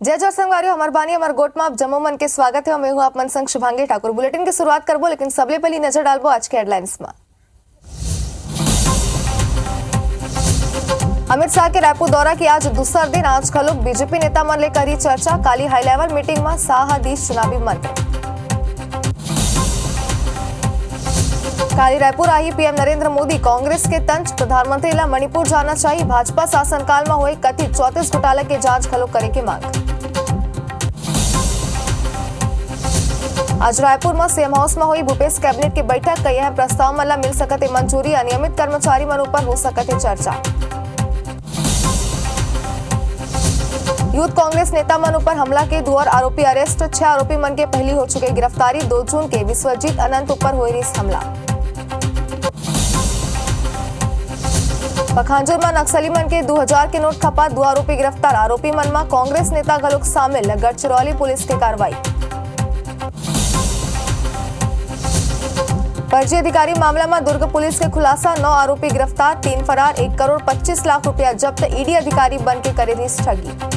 जय जोर संगवारी हमार बानी हमार गोट में आप जम्मू मन के स्वागत है। मैं हूं आप मन संग शुभांगी ठाकुर। बुलेटिन की शुरुआत करबो, लेकिन सबले पहली नजर डालबो आज के हेडलाइंस में। अमित शाह के रायपुर दौरा की आज दूसरा दिन। आज खलोक बीजेपी नेता मन ले करी चर्चा। काली हाई लेवल मीटिंग में शाह दी चुनावी मंत्र। काली रायपुर आई पीएम नरेंद्र मोदी। कांग्रेस के तंज प्रधानमंत्री ला मणिपुर जाना चाहिए। भाजपा शासनकाल में हुए कथित 34 घोटाला के जांच खलोक करे की मांग। आज रायपुर में सीएम हाउस में हुई भूपेश कैबिनेट की बैठक। कई है प्रस्ताव मन ला मिल सकते मंजूरी। अनियमित कर्मचारी मन ऊपर हो सकते चर्चा। यूथ कांग्रेस नेता मन ऊपर हमला के 2 और आरोपी अरेस्ट। 6 आरोपी मन के पहली हो चुके गिरफ्तारी। 2 जून के विश्वजीत अनंत ऊपर हुई रिस हमला। पखांजूर में नक्सली मन के 2000 के नोट खपा। 2 आरोपी गिरफ्तार। आरोपी मन में कांग्रेस नेता घलोक शामिल। गढ़चिरौली पुलिस की कार्रवाई। फर्जी अधिकारी मामला में दुर्ग पुलिस के खुलासा। 9 आरोपी गिरफ्तार। 3 फरार। 1 करोड़ 25 लाख रुपया जब्त। ईडी अधिकारी बन के करे रही ठगी।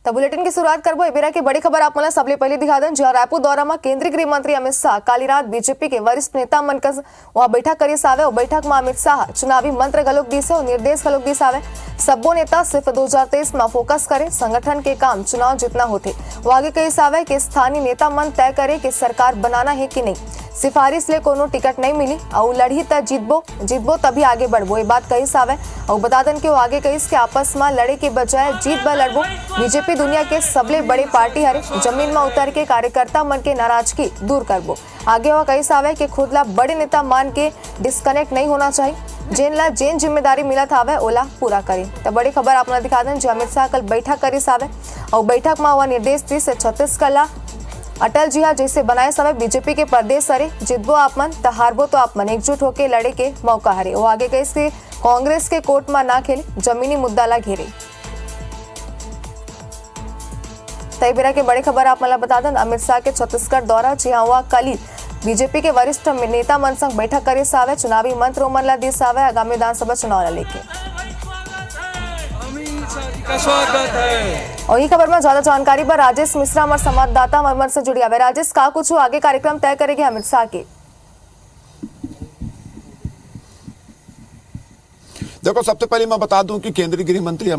तो बुलेटिन की शुरुआत करबो। एबेरा की बड़ी खबर आप मला सबले पहले दिखा दें। जहां रायपुर दौरा में केंद्रीय गृह मंत्री अमित शाह काली रात बीजेपी के वरिष्ठ नेता मन का वहां बैठक करी सावे। और बैठक में अमित शाह चुनावी मंत्र गलोक दी से और निर्देश गलोक दी सावे। सबो नेता सिर्फ 2023 में फोकस करे। संगठन के काम चुनाव जितना होते वो आगे कही सावे कि स्थानीय नेता मन तय करे कि सरकार बनाना है कि नहीं। सिफारिश ले कोनो टिकट नहीं मिली और लड़ी त जीतबो तभी आगे बढ़बो। ये बात कही सावे और बता दें कि वो आगे कही कि आपस में लड़े के बजाय जीत ब लड़बो। बीजेपी दुनिया के सबले बड़े पार्टी हरे। जमीन में उतर के कार्यकर्ता मन के नाराजगी दूर करबो। आगे वो कही सावे कि खुद ला बड़े नेता मान के डिस्कनेक्ट नहीं होना चाहिए। जेन जिम्मेदारी मिलत हावे ओला पूरा करे। तो बड़ी खबर आपने दिखा दें जो अमित शाह कल बैठक करी सावे और बैठक में वह निर्देश दी से छत्तीसगढ़ ला अटल जी जैसे बनाए समय बीजेपी के प्रदेश सरे जितबो आप मन तो हारबो तो आप मन एकजुट होके लड़े के मौका हरे। वो आगे कही कांग्रेस के कोर्ट में ना खेले, जमीनी मुद्दा ला घेरे। तयबेरा के बड़ी खबर आप मला बता दें अमित शाह के छत्तीसगढ़ दौरा। जी हाँ, हुआ कल बीजेपी के वरिष्ठ नेता मन संग बैठक करे सावे। चुनावी मंत्र ओमन ला दी सावे। आगामी विधानसभा चुनाव ला लेके स्वागत है। और ये खबर में ज्यादा जानकारी पर राजेश मिश्रा हमारे संवाददाता मरमर से जुड़ी है। राजेश, का कुछ आगे कार्यक्रम तय करेंगे अमित शाह के? देखो सबसे पहले मैं बता दूं कि केंद्रीय गृह मंत्री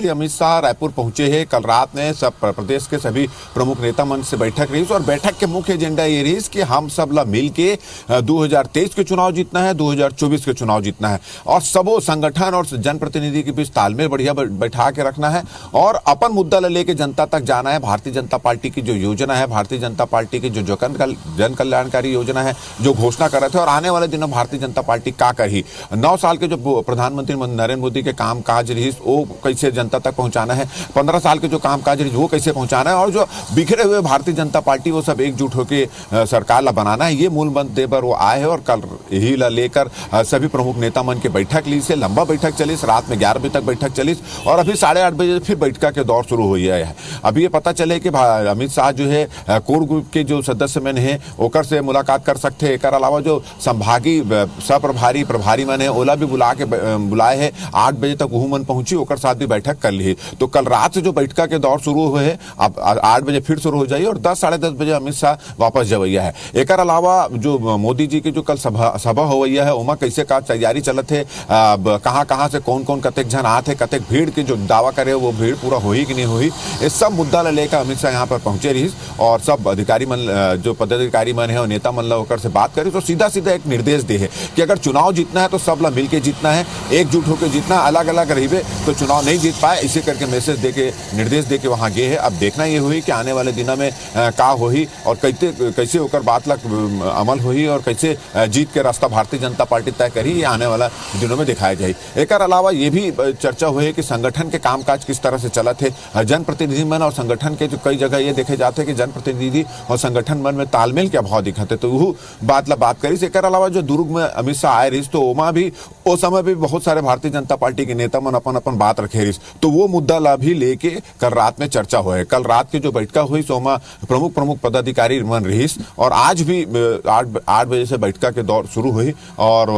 अमित शाह रायपुर पहुंचे हैं। कल रात ने सब प्रदेश के सभी प्रमुख नेता मन से बैठक रही और बैठक के मुख्य एजेंडा ये रही कि हम सब ला मिल के 2023 के चुनाव जीतना है, 2024 के चुनाव जीतना है और सबो संगठन और जनप्रतिनिधि के बीच तालमेल बढ़िया बैठा के रखना है और अपन मुद्दा लेके जनता तक जाना है। भारतीय जनता पार्टी की जो योजना है, भारतीय जनता पार्टी की जो जन कल्याणकारी योजना है जो घोषणा कर रहे थे और आने वाले दिनों भारतीय जनता पार्टी का ही 9 साल के जो प्रधानमंत्री नरेंद्र मोदी के काम काज रही वो कैसे जनता तक पहुंचाना है, 15 साल के जो काम काज रही वो कैसे पहुंचाना है और जो बिखरे हुए भारतीय जनता पार्टी वो सब एकजुट होकर सरकार ला बनाना है। ये मूल मंत्र पर वो आए हैं और कल यही ला लेकर सभी प्रमुख नेता मन की बैठक ली से लंबा बैठक चली। रात में 11 बजे तक बैठक चली और अभी 8:30 बजे फिर बैठक के दौर शुरू हो गया है। अभी ये पता चले कि अमित शाह जो है कोर ग्रुप के जो सदस्य मन है ओकर से मुलाकात कर सकते हैं। एक अलावा जो संभागी प्रभारी मन है ओला भी बुलाए हैं। 8 बजे तक वो मन पहुंची ओकर साथ भी बैठक कर ली। तो कल रात से जो बैठक के दौर शुरू हुए है अब 8 बजे फिर शुरू हो जाइए और 10 साढ़े 10 बजे अमित शाह वापस जवैया है। एक अलावा जो मोदी जी की जो कल सभा होवैया है उमा कैसे का तैयारी चलत है, कहाँ से कौन कतेक जन आते, कतेक भीड़ के जो दावा करे वो भीड़ पूरा होई कि नहीं होई, इस सब मुद्दा लेकर अमित शाह यहाँ पर पहुंचे रही और सब अधिकारी मन जो पदाधिकारी मन है और नेता मन होकर से बात करी तो सीधा एक निर्देश दे है कि अगर चुनाव जीतना है तो सब ला मिलके जीतना है, एकजुट होकर जीतना, अलग अलग रहिबे तो चुनाव नहीं जीत पाए। इसे करके मैसेज देके निर्देश देके वहां गए हैं। अब देखना ये हुई कि आने वाले दिनों में का होही और कैसे होकर बात लग अमल होही और कैसे जीत के रास्ता भारतीय जनता पार्टी तय करी, ये आने वाला दिनों में दिखाया जाए। एक अलावा ये भी चर्चा हुई कि संगठन के कामकाज किस तरह से चलत है। जनप्रतिनिधि मन और संगठन के जो कई जगह ये देखे जाते हैं कि जनप्रतिनिधि और संगठन मन में तालमेल के अभाव दिखते, तो वो बात करी। एक अलावा जो दुर्ग में अमित शाह आए रही तो तो ओमा भी उस समय भी बहुत सारे भारतीय जनता पार्टी के नेता मन अपन अपन बात रखे रही, तो वो मुद्दा ला भी लेके कल रात में चर्चा हुए। कल रात के जो बैठका हुई सो ओमा प्रमुख प्रमुख पदाधिकारी मन रही, और आज भी 8 बजे से बैठका के दौर शुरू हुई, और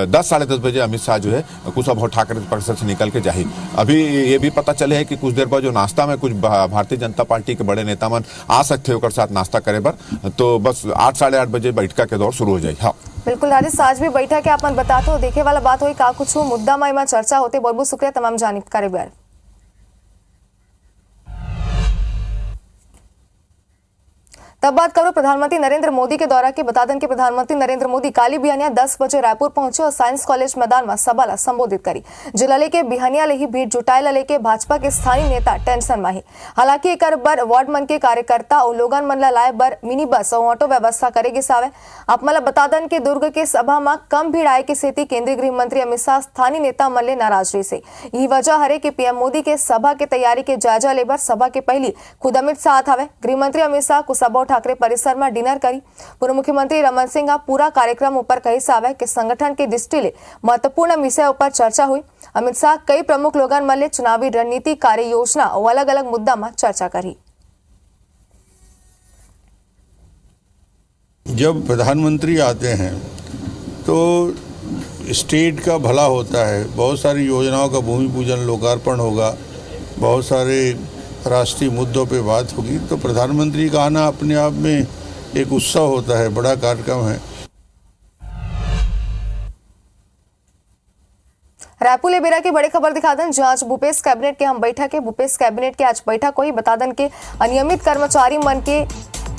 10 साढ़े 10 बजे अमित शाह जो है कुशाभाऊ ठाकरे परिसर से निकल के जाही। अभी ये भी पता चले है कि कुछ देर बाद जो नाश्ता में कुछ भारतीय जनता पार्टी के बड़े नेता मन आ सकते होकर साथ नाश्ता करे बर, तो बस 8 साढ़े 8 बजे बैठका के दौर शुरू हो जाए। हाँ बिल्कुल राजेश, आज भी बैठक के अपन बताते हो देखे वाला बात हुई का कुछ मुद्दा में चर्चा होते। बहुत बहुत शुक्रिया तमाम जानकारी बार। तब बात करो प्रधानमंत्री नरेंद्र मोदी के दौरा की। बता दें कि प्रधानमंत्री नरेंद्र मोदी काली बिहानिया 10 बजे रायपुर पहुंचे और साइंस कॉलेज मैदान में सभा ला संबोधित करी। जिला लेके बिहानिया ले ही भीड़ जुटाए लेके भाजपा के स्थानीय नेता टेंशन में ही। हालांकि एक बर वार्ड मन के कार्यकर्ता और लोगन मन ला लाए बर मिनी बस और ऑटो व्यवस्था करेगी सावे। आप मला बता दें कि दुर्ग के सभा में कम भीड़ आए की सेती केंद्रीय गृह मंत्री अमित शाह स्थानीय नेता मन ले नाराज रही से। यही वजह हरे कि पीएम मोदी के सभा के तैयारी के जायजा लेबर सभा के पहली खुद अमित शाह आवे। गृह मंत्री अमित शाह कुशाभाऊ ठाकरे परिसर में डिनर करी। पूर्व मुख्यमंत्री रमन सिंह पूरा कार्यक्रम ऊपर कही सावे कि संगठन के दृष्टि ले महत्वपूर्ण विषय ऊपर चर्चा हुई। अमित शाह कई प्रमुख लोगन मन ले चुनावी रणनीति कार्य योजना और अलग अलग मुद्दा में चर्चा करी। जब प्रधानमंत्री आते हैं तो स्टेट का भला होता है, बहुत सारी योजनाओं का भूमि पूजन लोकार्पण होगा, बहुत सारे राष्ट्रीय मुद्दों पे बात होगी, तो प्रधानमंत्री का आना अपने आप में एक उत्सव होता है, बड़ा कार्यक्रम है। रायपुर ले बेरा की बड़ी खबर दिखा दें, जहां आज भूपेश कैबिनेट के हम बैठक है। भूपेश कैबिनेट के आज बैठक हुई। बता दें कि अनियमित कर्मचारी मन के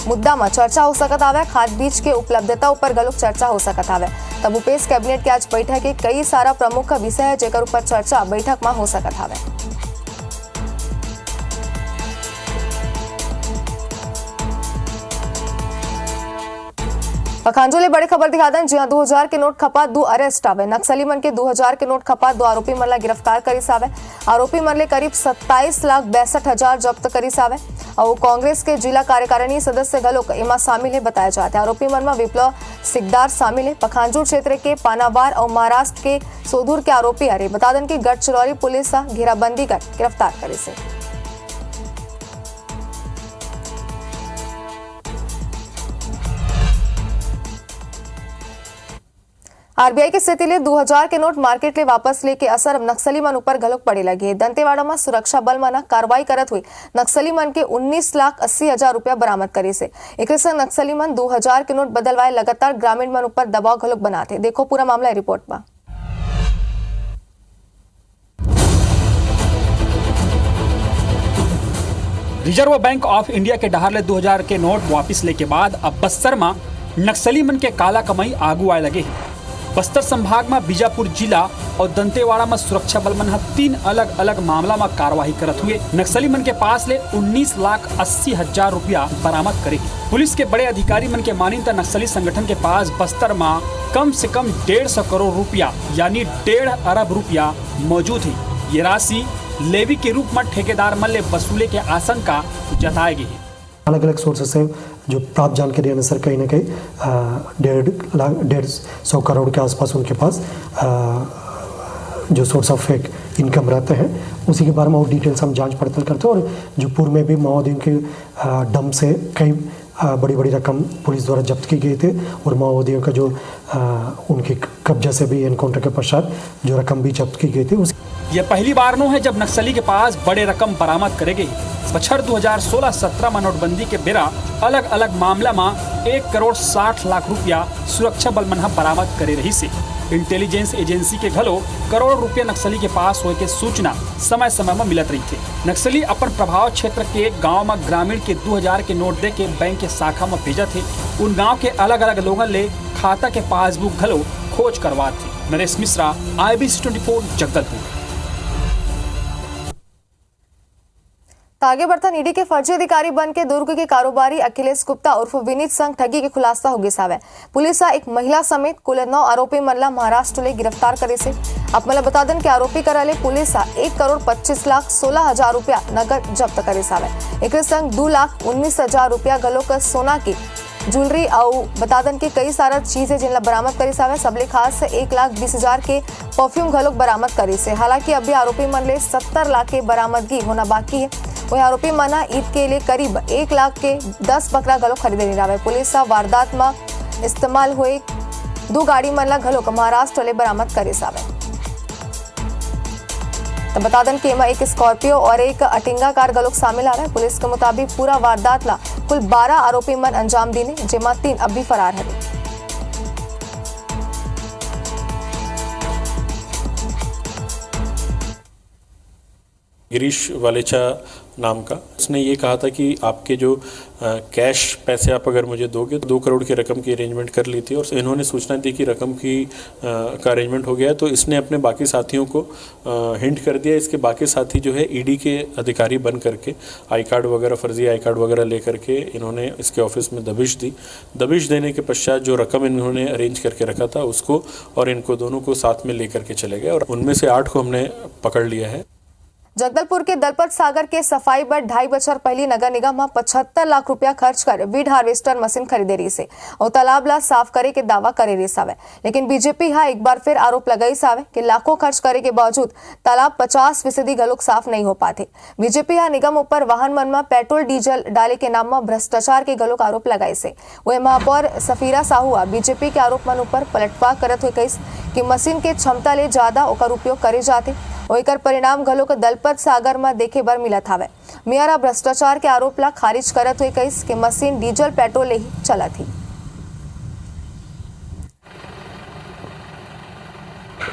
मुद्दा में चर्चा हो सकत आवे। खाद बीज के उपलब्धता ऊपर गलत चर्चा हो सकत आवे। तब भूपेश कैबिनेट के आज बैठक के कई सारा प्रमुख विषय है जेकर ऊपर चर्चा बैठक में हो सकत आवे। पखांजो ले बड़ी खबर दिखा दें, जहां 2000 के नोट खपा 2 अरेस्ट आवे। नक्सली मन के 2000 के नोट खपा 2 आरोपी मन ला गिरफ्तार करी सावे। आरोपी मन ले करीब 27,62,000 जब्त करी सावे और कांग्रेस के जिला कार्यकारिणी सदस्य घलोक इमा शामिल है बताया जाता है। आरोपी मन में विप्लव सिकदार शामिल है। पखांजूर क्षेत्र के पानावार और महाराष्ट्र के सोधुर के आरोपी अरे बता दें कि गढ़चिरौली पुलिस घेराबंदी कर गिरफ्तार करे से। आरबीआई के स्थिति ले 2000 के नोट मार्केट ले वापस लेके असर अब नक्सली मन ऊपर घलोक पड़े लगे। दंतेवाड़ा में सुरक्षा बल मन कार्रवाई करत हुई नक्सली मन के 19,80,000 रुपया बरामद करे से। एक संग नक्सली मन 2000 के नोट बदलवाए लगातार ग्रामीण मन ऊपर दबाव घलोक बनाते। देखो पूरा मामला रिपोर्ट में। रिजर्व बैंक ऑफ इंडिया के डहार ले 2000 के नोट वापिस लेके बाद अब बस्तर में नक्सली मन के काला कमाई आगू आए लगे। बस्तर संभाग में बीजापुर जिला और दंतेवाड़ा में सुरक्षा बल मन 3 अलग अलग मामला में कार्यवाही करत हुए नक्सली मन के पास ले 19,80,000 रुपया बरामद करे। पुलिस के बड़े अधिकारी मन के मानी तो नक्सली संगठन के पास बस्तर में कम से कम 150 करोड़ रुपया यानी 1.5 अरब रुपया मौजूद है। ये राशि लेवी के रूप में ठेकेदार मन ले वसूले के आशंका जताई गई है। अलग अलग सोर्सेस से जो प्राप्त जानकारी अनुसार कहीं ना कहीं 150 करोड़ के आसपास उनके पास जो सोर्स ऑफ फेक इनकम रहते हैं उसी के बारे में और डिटेल्स हम जांच पड़ताल करते हैं। और जो पूर्व में भी माओवादियों के दम से कई बड़ी बड़ी रकम पुलिस द्वारा जब्त की गई थे और माओवादियों का जो उनके कब्जा से भी एनकाउंटर के पश्चात जो रकम भी जब्त की गई थी। यह पहली बार नो है जब नक्सली के पास बड़े रकम बरामद करे गई। बछर 2016-17 में नोटबंदी के बेरा अलग अलग मामला में 1,60,00,000 रुपया सुरक्षा बल मन बरामद करे रही से। इंटेलिजेंस एजेंसी के घलो करोड़ रुपया नक्सली के पास होए के सूचना समय समय में मिलत रही थे। नक्सली अपन प्रभाव क्षेत्र के गांव में ग्रामीण के 2000 के नोट दे के बैंक के शाखा में भेजा थे। उन गांव के अलग अलग लोगन ले खाता के पासबुक घलो खोज करवा थे। नरेश मिश्रा, IBC 24 जगदलपुर। आगे बढ़ता ईडी के फर्जी अधिकारी बन के दुर्ग के कारोबारी अखिलेश गुप्ता उर्फ विनीत संग ठगी के खुलासा हो गया। पुलिस एक महिला समेत कुल 9 आरोपी मनला महाराष्ट्र ले गिरफ्तार करे से। आप मला बता दें कि आरोपी कराले पुलिस 1,25,16,000 रुपया नगद जब्त करे सावे। एक संग 2,19,000 रुपया गलो का सोना के ज्वेलरी और बतादन के कई सारा चीजें जिनला बरामद करी सावे सबले खास 1,20,000 के परफ्यूम घलोक बरामद करी से। हालांकि अभी आरोपी मन ले 70 लाख के बरामदगी होना बाकी है। वही आरोपी मना ईद के लिए करीब 1 लाख के 10 बकरा घलोक खरीदे नहीं रहा। पुलिस वारदात में इस्तेमाल हुए 2 गाड़ी मन ला घलोक महाराष्ट्र ले बरामद करे सावे। तो बता दें कि एमा एक स्कॉर्पियो और एक अटिंगा कार घलोक शामिल आ रहा है। पुलिस के मुताबिक पूरा वारदात ला कुल 12 आरोपी मन अंजाम दीने, जेमा 3 अब भी फरार है। गिरीश वालेचा नाम का, उसने ये कहा था कि आपके जो कैश पैसे आप अगर मुझे दोगे तो 2 करोड़ की रकम की अरेंजमेंट कर ली थी और इन्होंने सूचना दी कि रकम की का अरेंजमेंट हो गया है। तो इसने अपने बाकी साथियों को हिंट कर दिया। इसके बाकी साथी जो है ईडी के अधिकारी बन करके आई कार्ड वगैरह, फर्जी आई कार्ड वगैरह ले करके इन्होंने इसके ऑफिस में दबिश दी। दबिश देने के पश्चात जो रकम इन्होंने अरेंज करके रखा था उसको और इनको दोनों को साथ में ले करके चले गए और उनमें से 8 को हमने पकड़ लिया है। जगदलपुर के दलपत सागर के सफाई पर 2.5 बछर पहली नगर निगम में 75 लाख रुपया खर्च कर वीड हार्वेस्टर मशीन खरीदे रही से और तालाब ला साफ करे के दावा करे रही सावे। लेकिन बीजेपी हा एक बार फिर आरोप लगाई सावे कि लाखों खर्च करे के बावजूद तालाब 50% गलोक साफ नहीं हो पाते। बीजेपी हा निगम ऊपर वाहन मन में पेट्रोल डीजल डाले के नाम में भ्रष्टाचार के गलोक आरोप लगाई से। वह महापौर सफीरा साहू बीजेपी के आरोप मन ऊपर पलटवार करत हुए कही कि मशीन के क्षमता ले ज्यादा ओकर उपयोग करे जाते और एकर परिणाम घलोक दलपत सागर में देखे बर मिलत हावे। मेयरा भ्रष्टाचार के आरोप ला खारिज करत हुए कही कि मशीन डीजल पेट्रोल ले ही चलत थी।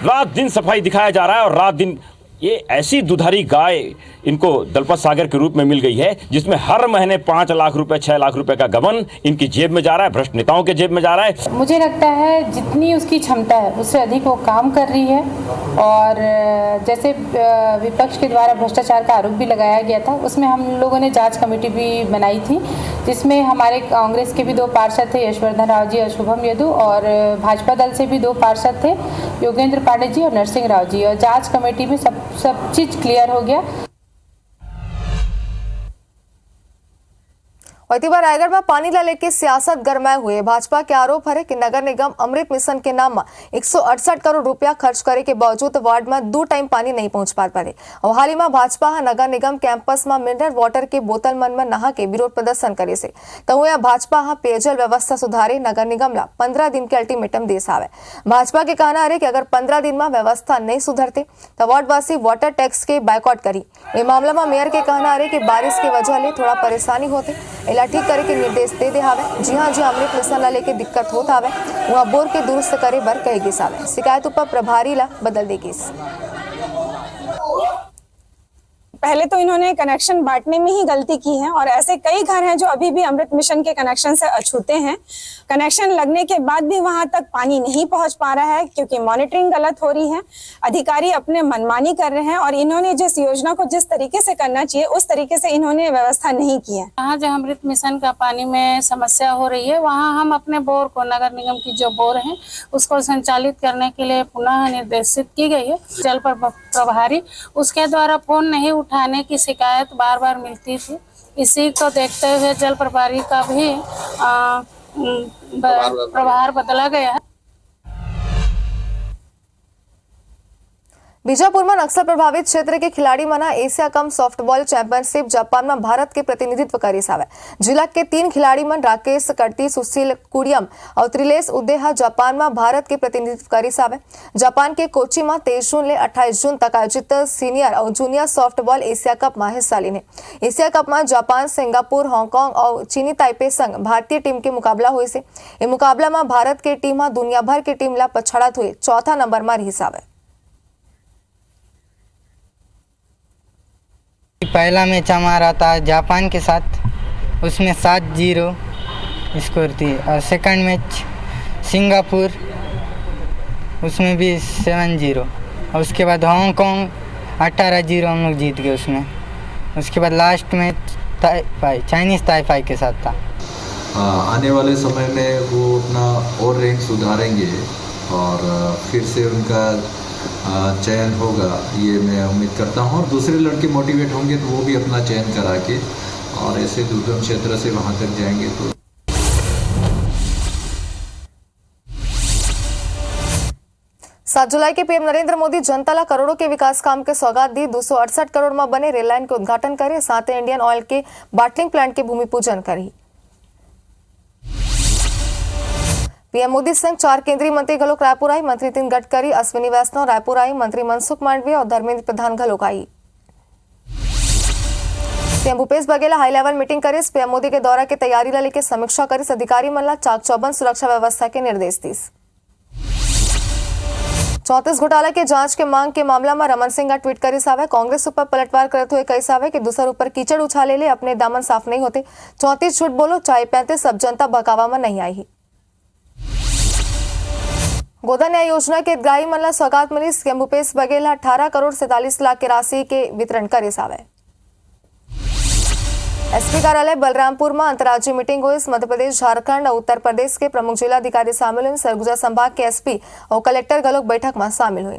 रात दिन सफाई दिखाया जा रहा है और रात दिन ये ऐसी दुधारी गाय इनको दलपत सागर के रूप में मिल गई है जिसमें हर महीने 5 लाख रुपए 6 लाख रुपए का गबन इनकी जेब में जा रहा है, भ्रष्ट नेताओं के जेब में जा रहा है। मुझे लगता है जितनी उसकी क्षमता है उससे अधिक वो काम कर रही है और जैसे विपक्ष के द्वारा भ्रष्टाचार का आरोप भी लगाया गया था उसमें हम लोगों ने जांच कमेटी भी बनाई थी जिसमें हमारे कांग्रेस के भी 2 पार्षद थे, यशवर्धन राव जी और शुभम यदु, और भाजपा दल से भी 2 पार्षद थे, योगेंद्र पांडे जी और नरसिंह राव जी, और जांच कमेटी में सब चीज क्लियर हो गया। और रायगढ़ में पानी ला लेके सियासत गरमाए हुए भाजपा के आरोप है कि नगर निगम अमृत मिशन के नाम में 168 करोड़ रुपया खर्च करे के बावजूद वार्ड में 2 टाइम पानी नहीं पहुंच पाते। और हाल ही में भाजपा नगर निगम कैंपस में मिनरल वाटर के बोतल मन में नहा के विरोध प्रदर्शन करे से तो भाजपा पेयजल व्यवस्था सुधारे नगर निगम ला 15 दिन के अल्टीमेटम दे सावे। भाजपा के कहना है कि अगर 15 दिन में व्यवस्था नहीं सुधरते तो वार्डवासी वाटर टैक्स के बायकॉट करी। ये मामला में मेयर के कहना है कि बारिश की वजह ले थोड़ा परेशानी होते ठीक करे के निर्देश दे दे हावे। जी हाँ, जी अमृत मिशन ला लेके दिक्कत होत हावे वहाँ बोर के दुरुस्त करे बर कहेगी सावे। शिकायत ऊपर प्रभारी ला बदल देगी। पहले तो इन्होंने कनेक्शन बांटने में ही गलती की है और ऐसे कई घर हैं जो अभी भी अमृत मिशन के कनेक्शन से अछूते हैं। कनेक्शन लगने के बाद भी वहां तक पानी नहीं पहुंच पा रहा है क्योंकि मॉनिटरिंग गलत हो रही है, अधिकारी अपने मनमानी कर रहे हैं और इन्होंने जिस योजना को जिस तरीके से करना चाहिए उस तरीके से इन्होंने व्यवस्था नहीं की है। जहाँ जहाँ अमृत मिशन का पानी में समस्या हो रही है वहाँ हम अपने बोर को, नगर निगम की जो बोर है उसको संचालित करने के लिए पुनः निर्देशित की गई है। जल प्रभारी उसके द्वारा फोन नहीं उठाने की शिकायत बार बार मिलती थी। इसी को देखते हुए जल प्रभारी का भी प्रभार बदला गया है। बीजापुर में नक्सल प्रभावित क्षेत्र के खिलाड़ी मना Asia cup softball championship Japan में भारत के प्रतिनिधित्व करी सावे। जिला के 3 खिलाड़ी मन राकेश कर्ती, सुशील कुड़ियम और त्रिलेश उदेहा जापान में भारत के प्रतिनिधित्व करी सावे। जापान के कोची में 23 जून ले 28 जून तक आयोजित सीनियर और जूनियर सॉफ्टबॉल एशिया कप में हिस्सा लेने। एशिया कप में जापान, सिंगापुर, हांगकांग और चीनी ताइपे संग भारतीय टीम के मुकाबला हुए से। ये मुकाबला में भारत के टीम दुनिया भर की टीम ला पछड़त हुए 4था नंबर में रही सावे। पहला मैच हमारा था जापान के साथ, उसमें 7-0 स्कोर थी, और सेकंड मैच सिंगापुर उसमें भी 7-0, और उसके बाद हांगकांग 18-0 हम लोग जीत गए उसमें। उसके बाद लास्ट मैच ताइपाई, चाइनीज़ ताइपाई के साथ था। आने वाले समय में वो अपना और रैंक सुधारेंगे और फिर से उनका चयन होगा, ये मैं उम्मीद करता हूँ। और दूसरे लड़के मोटिवेट होंगे तो वो भी अपना चयन करा के और ऐसे दुर्गम क्षेत्र से वहाँ तक जाएंगे तो 7 जुलाई के पीएम नरेंद्र मोदी जनता ला करोड़ों के विकास काम के सौगात दी। 268 करोड़ में बने रेल लाइन के उद्घाटन करे, साथ ही इंडियन ऑयल के बाटलिंग प्लांट के भूमि पूजन करी। पीएम मोदी संग 4 केंद्रीय मंत्री घलोक रायपुर आई। मंत्री नितिन गडकरी, अश्विनी वैष्णव रायपुर आई। मंत्री मनसुख मांडविया और धर्मेंद्र प्रधान घलोक आई। CM Bhupesh Baghel high level meeting करिस। पीएम मोदी के दौरा के तैयारी ला लेके समीक्षा करिस। अधिकारी मन ला चाक चौबंद सुरक्षा व्यवस्था के निर्देश दिस। 34 घोटाला के जांच के मांग के मामला में रमन सिंह ट्वीट करिस आवे। कांग्रेस ऊपर पलटवार करते हुए कही सावे कि दूसर ऊपर कीचड़ उछाले ले अपने दामन साफ नहीं होते। 34 झूठ बोलो चाहे 35 सब जनता बहकावा में नहीं आई। गोदा न्याय योजना के हितग्राही मन ला सौगात मिली। सीएम भूपेश बघेल 18 करोड़ 47 लाख की राशि के वितरण करे सावे। एसपी कार्यालय बलरामपुर में अंतर्राज्यीय मीटिंग हुई। मध्य प्रदेश, झारखंड और उत्तर प्रदेश के प्रमुख जिला अधिकारी शामिल हुए। सरगुजा संभाग के एसपी और कलेक्टर घलोक बैठक में शामिल हुई।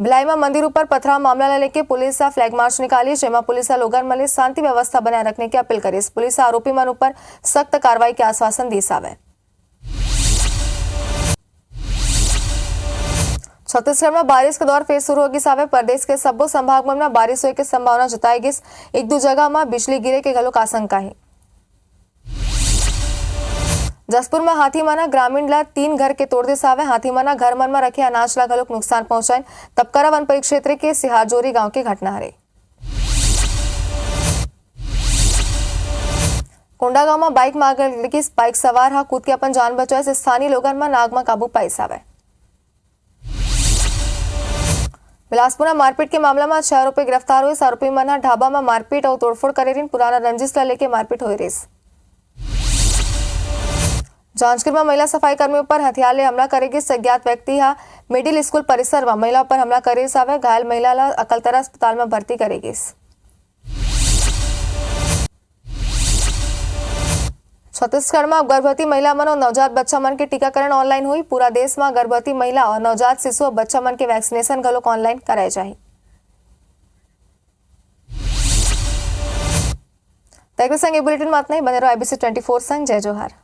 भिलाई में मंदिर ऊपर पथराव मामला लेके पुलिस फ्लैग मार्च निकाली, जेमा पुलिस लोगन मन शांति व्यवस्था बनाए रखने की अपील करी। पुलिस आरोपी मन ऊपर सख्त कार्रवाई के आश्वासन दी सावे। छत्तीसगढ़ में बारिश का दौर फिर शुरू होगी सावे। प्रदेश के सब्बो संभाग में बारिश होने की संभावना जताई गई। एक दो जगह में बिजली गिरे के घलोक आशंका है। जसपुर में हाथी मना ग्रामीण ला 3 घर के तोड़ दे सावे। हाथी मना घर मन में रखे अनाज ला घलोक नुकसान पहुंचाए। तपकरा वन परिक्षेत्र के सिहारजोरी गांव की घटना है। कोंडागांव में बाइक में आग लगी। बाइक सवार हा कूद के अपन जान बचाए से स्थानीय लोगन में आग में काबू पाई सावे। बिलासपुर में मारपीट के मामला में 6 आरोपी गिरफ्तार हुए। आरोपी मन ढाबा में मारपीट और तोड़फोड़ करे रही। पुराना रंजिश ला लेके मारपीट हुई रेस। जांजगीर में महिला सफाई कर्मियों पर हथियार ले हमला करेगी। अज्ञात व्यक्ति मिडिल स्कूल परिसर में महिला पर हमला करे सावे। घायल महिला ला अकलतरा अस्पताल में भर्ती करेगी। छत्तीसगढ़ में गर्भवती महिला मन और नवजात बच्चा मन के टीकाकरण ऑनलाइन हुई। पूरा देश में गर्भवती महिला और नवजात शिशु और बच्चा मन के वैक्सीनेशन घलोक ऑनलाइन कराए जाए। संग बुलेटिन में इतना ही। बने रहो IBC 24 संग। जय जोहार।